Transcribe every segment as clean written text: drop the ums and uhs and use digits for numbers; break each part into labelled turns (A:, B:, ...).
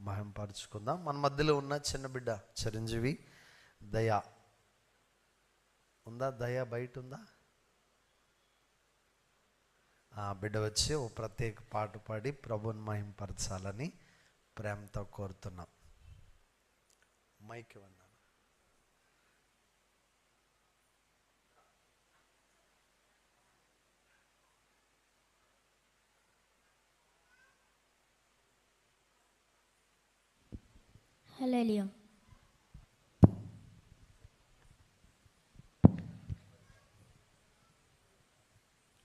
A: మహింపరచుకుందాం. మన మధ్యలో ఉన్న చిన్న బిడ్డ చిరంజీవి దయా ఉందా? దయా బయట ఉందా? బిడ్డ వచ్చి ఓ ప్రత్యేక పాట పాడి ప్రభుని మహింపరచాలని ప్రేమతో కోరుతున్నాం. మైక్ ఇవ్వండి.
B: హల్లెలూయా.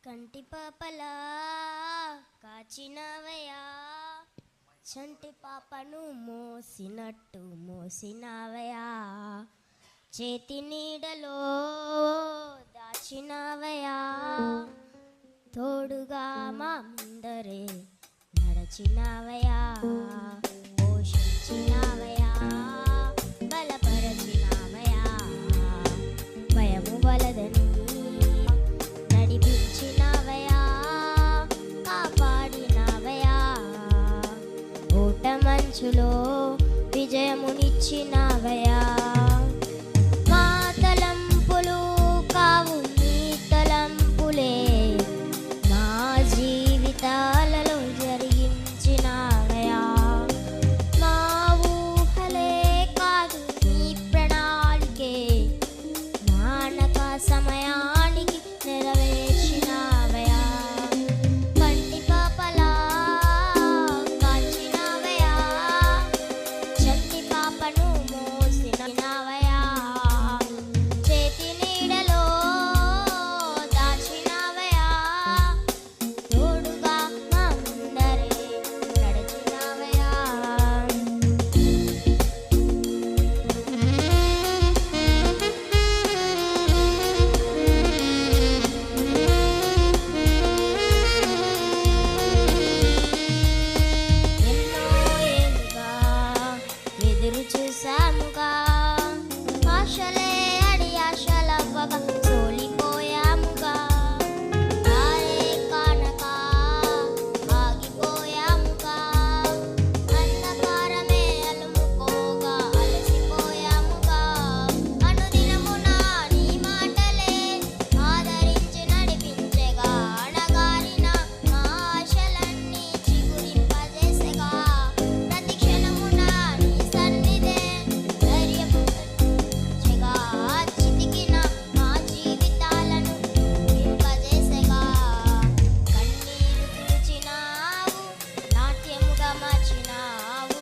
B: కంటి పాపలా కాచినవయా, చంటి పాపను మోసినట్టు మోసినవయా, చేతి నీడలో దాచినవయా, తోడుగా మా ముందరే నడచినవయా, పోషించినవయా, బలపరచినవయా, భయము వలదని నడిపించినవయా, కాపాడినవయా, ఓట మంచులో విజయమునిచ్చినవయా.